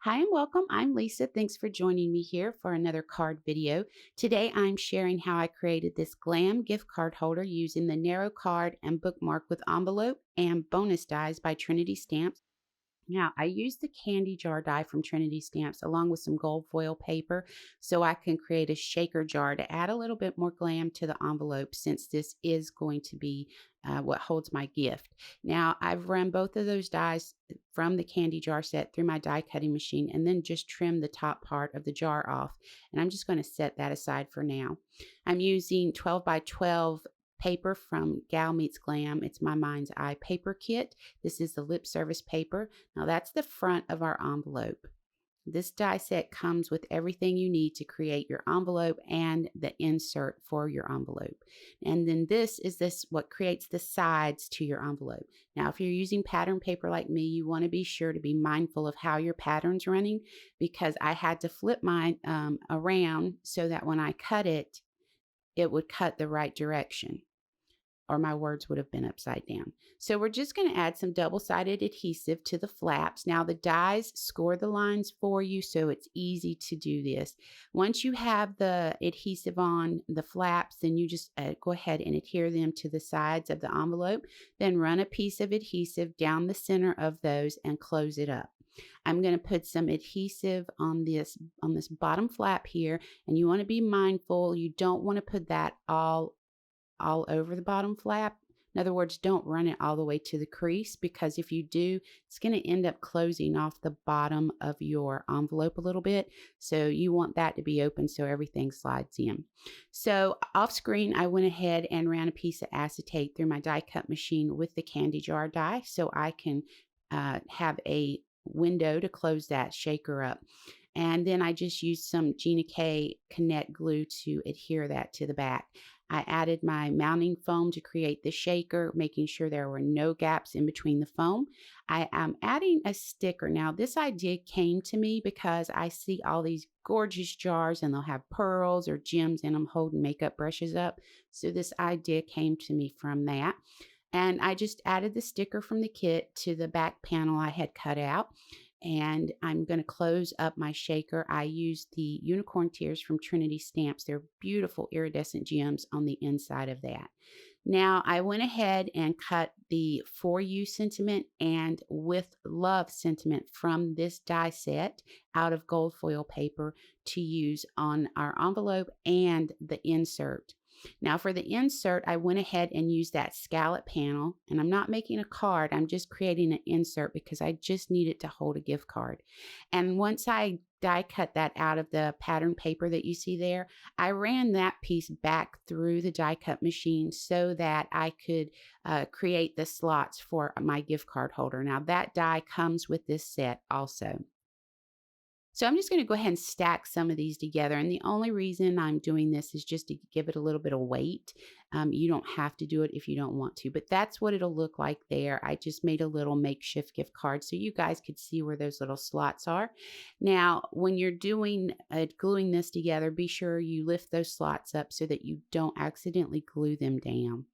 Hi and welcome. I'm Lisa. Thanks for joining me here for another card video. Today I'm sharing how I created this Glam gift card holder using the Narrow Card and Bookmark with envelope and bonus dies by Trinity Stamps. Now, I used the candy jar die from Trinity Stamps along with some gold foil paper so I can create a shaker jar to add a little bit more glam to the envelope since this is going to be what holds my gift. Now, I've run both of those dies from the candy jar set through my die cutting machine and then just trimmed the top part of the jar off. And I'm just going to set that aside for now. I'm using 12 by 12 paper from Gal Meets Glam. It's my Mind's Eye paper kit. This is the lip service paper. Now that's the front of our envelope. This die set comes with everything you need to create your envelope and the insert for your envelope. And then this is what creates the sides to your envelope. Now, if you're using pattern paper like me, you want to be sure to be mindful of how your pattern's running because I had to flip mine around so that when I cut it, it would cut the right direction, or my words would have been upside down. So we're just going to add some double-sided adhesive to the flaps. Now the dies score the lines for you, so it's easy to do this. Once you have the adhesive on the flaps, then you just go ahead and adhere them to the sides of the envelope. Then run a piece of adhesive down the center of those and close it up. I'm going to put some adhesive on this bottom flap here, and you want to be mindful. You don't want to put that all over the bottom flap. In other words, don't run it all the way to the crease because if you do, it's going to end up closing off the bottom of your envelope a little bit. So you want that to be open so everything slides in. So off screen, I went ahead and ran a piece of acetate through my die cut machine with the candy jar die so I can have a window to close that shaker up. And then I just used some Gina K Connect glue to adhere that to the back. I added my mounting foam to create the shaker, making sure there were no gaps in between the foam. I am adding a sticker. Now, this idea came to me because I see all these gorgeous jars and they'll have pearls or gems in them holding makeup brushes up. So this idea came to me from that. And I just added the sticker from the kit to the back panel I had cut out. And I'm going to close up my shaker. I used the unicorn tears from Trinity Stamps. They're beautiful iridescent gems on the inside of that. Now I went ahead and cut the For You sentiment and With Love sentiment from this die set out of gold foil paper to use on our envelope and the insert. Now for the insert, I went ahead and used that scallop panel, and I'm not making a card, I'm just creating an insert because I just need it to hold a gift card. And once I die cut that out of the pattern paper that you see there, I ran that piece back through the die cut machine so that I could create the slots for my gift card holder. Now that die comes with this set also. So I'm just going to go ahead and stack some of these together. And the only reason I'm doing this is just to give it a little bit of weight. You don't have to do it if you don't want to, but that's what it'll look like there. I just made a little makeshift gift card so you guys could see where those little slots are. Now, when you're doing gluing this together, be sure you lift those slots up so that you don't accidentally glue them down.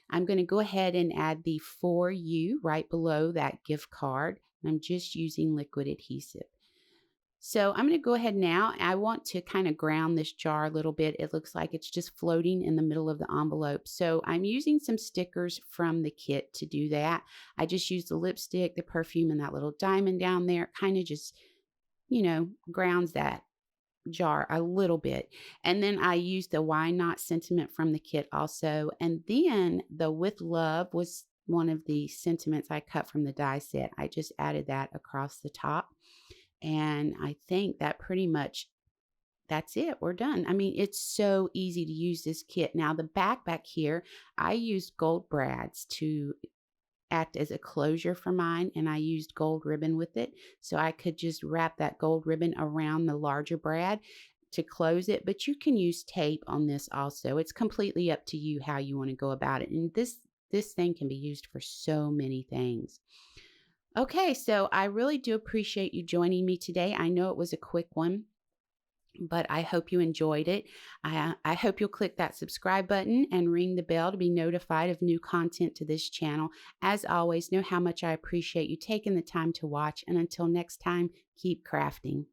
I'm going to go ahead and add the For You right below that gift card. I'm just using liquid adhesive. So I'm going to go ahead now. I want to kind of ground this jar a little bit. It looks like it's just floating in the middle of the envelope. So I'm using some stickers from the kit to do that. I just used the lipstick, the perfume, and that little diamond down there. It kind of just, grounds that jar a little bit. And then I used the Why Not sentiment from the kit also. And then the With Love was one of the sentiments I cut from the die set. I just added that across the top. And I think that pretty much, that's it. We're done. I mean, it's so easy to use this kit. Now the back here, I used gold brads to act as a closure for mine, and I used gold ribbon with it. So I could just wrap that gold ribbon around the larger brad to close it, but you can use tape on this also. It's completely up to you how you want to go about it. And this thing can be used for so many things. Okay, so I really do appreciate you joining me today. I know it was a quick one. but I hope you enjoyed it. I hope you'll click that subscribe button and ring the bell to be notified of new content to this channel. As always, know how much I appreciate you taking the time to watch, and until next time, keep crafting.